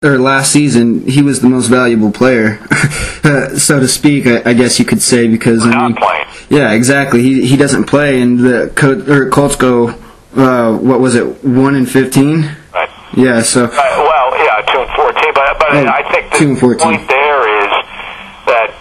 or last season, he was the most valuable player, so to speak. I guess you could say, because not playing. Yeah, exactly. He doesn't play, and the Colts go what was it, 1-15? Right. Yeah. So. Well, yeah, 2-14. But I think the point there is that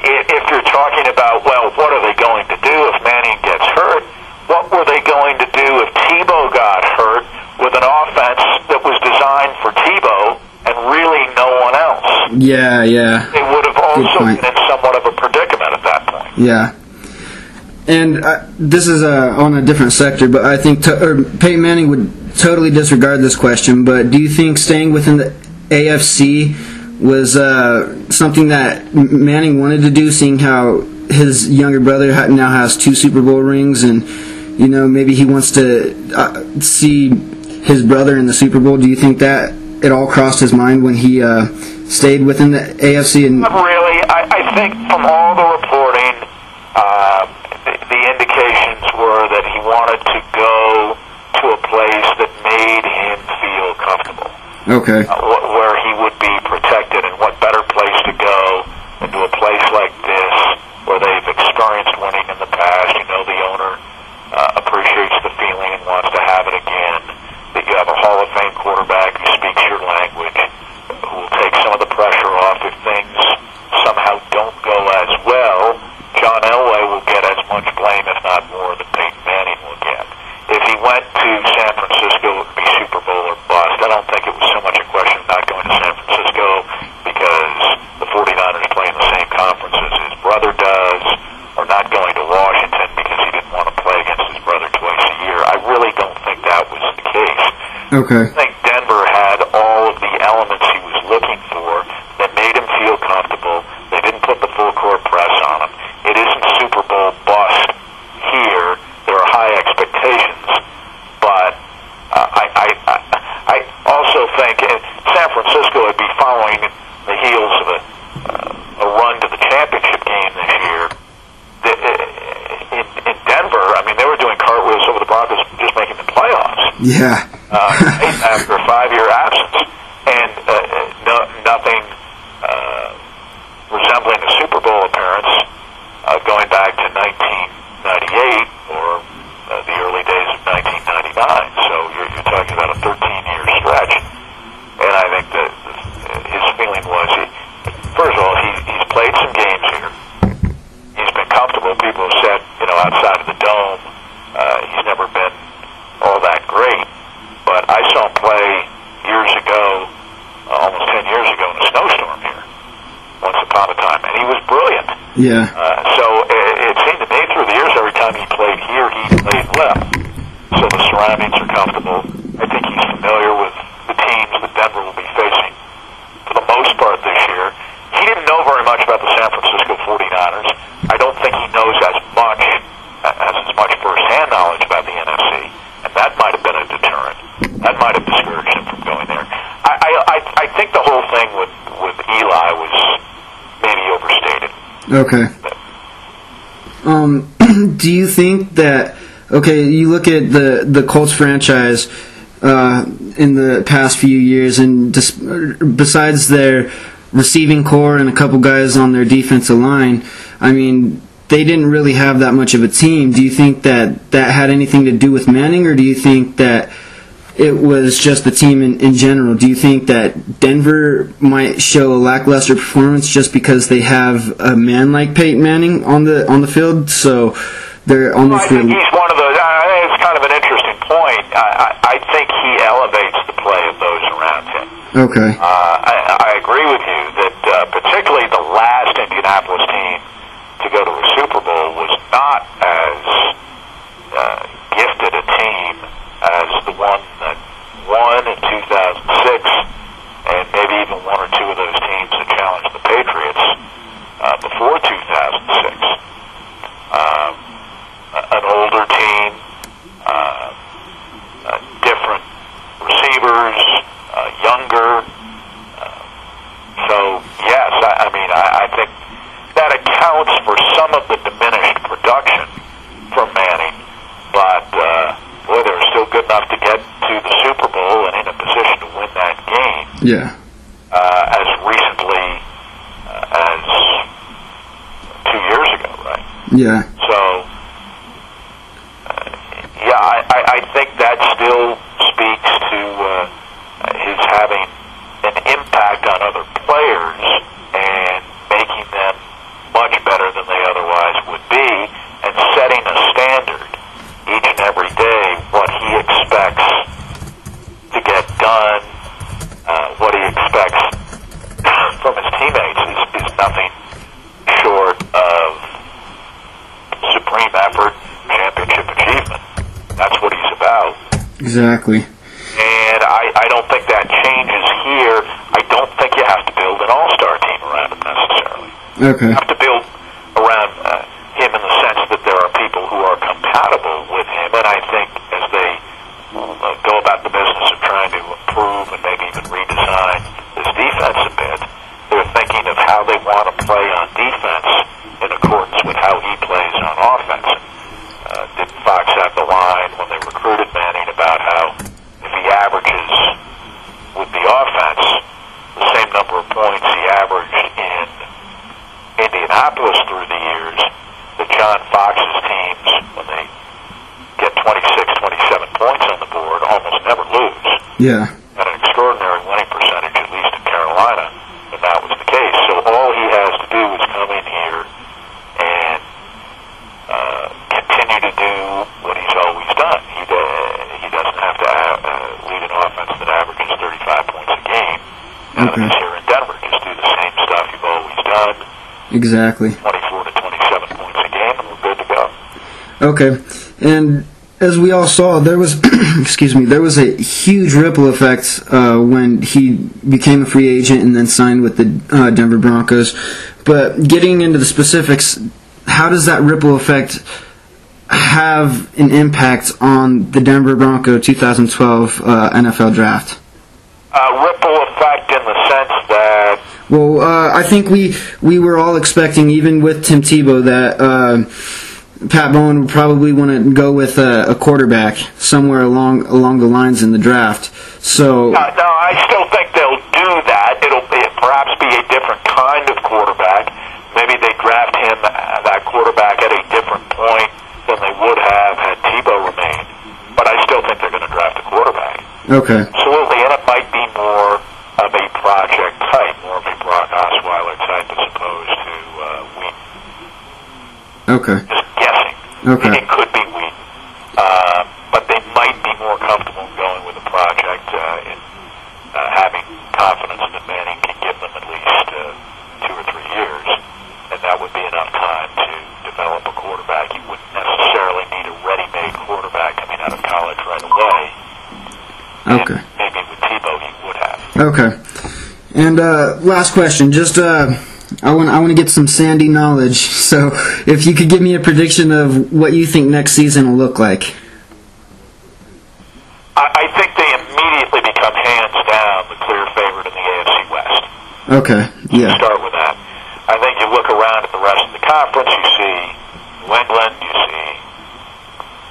if you're talking about, well, what are they going to do if Manning gets hurt? What were they going to do if Tebow got hurt with an offense that was designed for Tebow and really no one else? Yeah. They would have also been in somewhat of a predicament at that point. Yeah. And this is on a different sector, but I think Peyton Manning would totally disregard this question, but do you think staying within the AFC was something that Manning wanted to do, seeing how his younger brother now has 2 Super Bowl rings, and maybe he wants to see his brother in the Super Bowl? Do you think that it all crossed his mind when he stayed within the AFC? Not really. I think from all the reporting, the indications were that he wanted to go to a place that made him feel comfortable. Okay. Where he would be protected, and what better place to go than to a place like this where they've experienced winning in the past. The owner appreciates the feeling and wants to have it again. That you have a Hall of Fame quarterback who speaks your language, who will take some of the pressure off if things somehow don't go as well. John Elway will get as much blame, if not more, than Peyton Manning will get. If he went to San Francisco, it would be Super Bowl or bust. I don't think it was so much a question of not going to San Francisco because the 49ers play in the same conference as his brother does, or not going to Washington because he didn't want to play against his brother twice a year. I really don't think that was the case. Okay. I think Denver had all of the elements he was looking for that made him feel comfortable. They didn't put the full court press on him. It isn't Super Bowl bust here. There are high expectations, but I also think San Francisco would be following the heels of a run to the championship game this year. In Denver, I mean, they were doing cartwheels over the Broncos just making the playoffs. Yeah. After a 5-year absence, and nothing resembling a Super Bowl appearance going back to 1998 or the early days of 1999. So you're talking about a 13-year stretch, and I think that his feeling was, first of all, he's played some games here. He's been comfortable. People have said, outside of the dome, he's never been all that great. But I saw him play years ago, almost 10 years ago, in a snowstorm here, once upon a time, and he was brilliant. Yeah. So it seemed to me through the years, every time he played here, he played left. So the surroundings are comfortable. I think he's familiar with the teams that Denver will be facing for the most part this year. He didn't know very much about the San Francisco 49ers. I don't think he knows as much first-hand knowledge about the NFC, and that might have been a deterrent. That might have discouraged him from going there. I think the whole thing with Eli was maybe overstated. Okay. Do you think that, you look at the Colts franchise in the past few years, and besides their receiving core and a couple guys on their defensive line, I mean, they didn't really have that much of a team. Do you think that had anything to do with Manning, or do you think that it was just the team in general? Do you think that Denver might show a lackluster performance just because they have a man like Peyton Manning on the field? So they're almost. I think he's one of those. It's kind of an interesting point. I think he elevates the play of those around him. Okay. I agree with you that particularly the last Indianapolis team to go to a Super Bowl was not as gifted a team as the one that won in 2006, and maybe even one or two of those teams that challenged the Patriots before 2006. An older team, different receivers, younger. So yes, I think that accounts for some of the diminished production from Manning, but boy, they were still good enough to get to the Super Bowl and in a position to win that game. Yeah. As recently as 2 years ago, right? Yeah. So, I think that still speaks to his having an impact on other players and making them much better than they otherwise would be, and setting a standard each and every day, what he expects to get done, what he expects from his teammates is nothing short of supreme effort, championship achievement. That's what he's about. Exactly. And I don't think that changes here. I don't think you have to build an all-star team around him necessarily. Okay. You have to build around him in the sense that there are people who are compatible with him, and I think as they go about the business of trying to improve and maybe even redesign this defense a bit, they're thinking of how they want to play on defense in accordance with how he plays on offense. Did Fox have the line when they recruited Manning about how if he averages with the offense the same number of points he averaged in Indianapolis through the years, that John Fox's teams, when they get 26, 27 points on the board, almost never lose. Yeah. Had an extraordinary winning percentage, at least in Carolina, when that was the case. So all he has to do is come in here and continue to do what he's always done. He doesn't have to lead an offense that averages 35 points a game. Okay. He's here in Denver. Just do the same stuff you've always done. Exactly. 24 to 27 points a game, and we're good to go. Okay. And as we all saw, there was there was a huge ripple effect when he became a free agent and then signed with the Denver Broncos. But getting into the specifics, how does that ripple effect have an impact on the Denver Bronco 2012 NFL Draft? Ripple effect in the sense that... Well, I think we were all expecting, even with Tim Tebow, that Pat Bowen would probably want to go with a quarterback somewhere along the lines in the draft. So no, I still think they'll do that. It'll perhaps be a different kind of quarterback. Maybe they draft him, that quarterback, at a different point than they would have had Tebow remained. But I still think they're going to draft a quarterback. Okay. Absolutely, and it might be more of a project type, more of a Brock Osweiler type as opposed to Wheaton. Okay. Just guessing. Okay. It could be Wheaton. But they might be more comfortable going with a project in having confidence that Manning can give them at least 2 or 3 years, and that would be enough time to develop a quarterback. You wouldn't necessarily need a ready-made quarterback coming out of college right away. Okay. And maybe with Tebow he would have. Okay. And last question, just I want to get some Sandy knowledge. So, if you could give me a prediction of what you think next season will look like. I think they immediately become hands down the clear favorite in the AFC West. Okay. Yeah. Start with that. I think you look around at the rest of the conference, you see New England, you see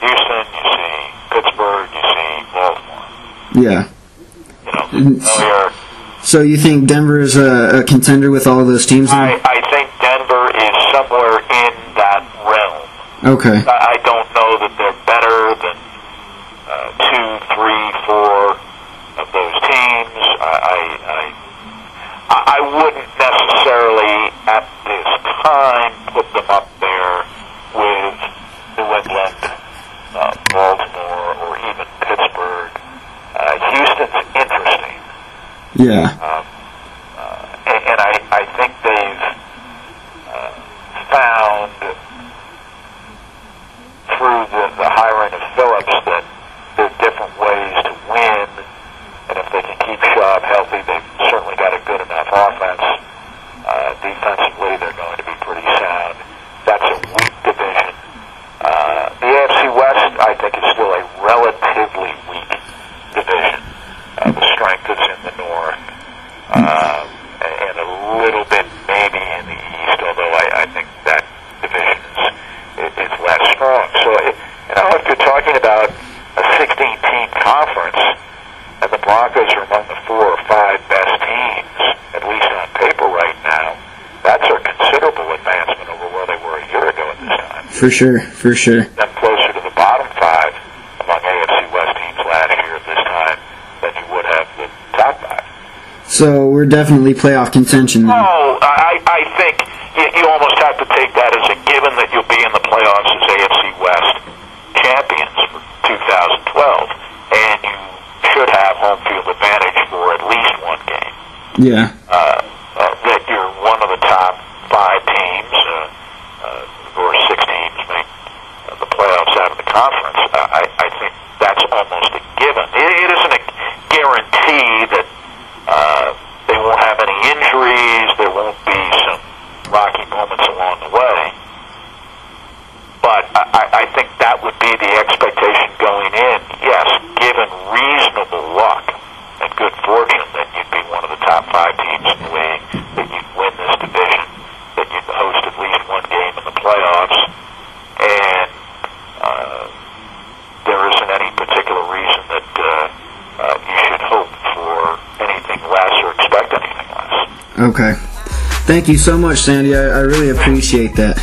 Houston, you see Pittsburgh, you see Baltimore. Yeah. So you think Denver is a contender with all of those teams? I think Denver is somewhere in that realm. Okay. I don't know that they're better than 2, 3, 4 of those teams. I wouldn't necessarily at this time put them up there with New England, Baltimore, or even Pittsburgh. Houston's interesting. Yeah. And I think they've found through the hiring of Phillips that there are different ways to win, and if they can keep Schaub healthy, they've certainly got a good enough offense. Defensively, they're going to be pretty sound. That's a weak division. The AFC West, I think, is still a relatively weak division. The strength is in the north, and a little bit maybe in the east, although I think that division For sure. Got closer to the bottom five among AFC West teams last year at this time than you would have the top five. So we're definitely playoff contention then. Oh, I think you almost have to take that as a given that you'll be in the playoffs as AFC West champions for 2012, and you should have home field advantage for at least one game. Yeah. That you're one of the top five teams, or six teams make the playoffs out of the conference. I think that's almost a given. It isn't a guarantee that they won't have any injuries, there won't be some rocky moments along the way. But I think that would be the expectation going in. Yes, given reasonable luck and good fortune that you'd be one of the top five teams in the league, that you'd win this division, that you'd host at least one game in the playoffs, and there isn't any particular reason that you should hope for anything less or expect anything less. Okay. Thank you so much, Sandy. I really appreciate that.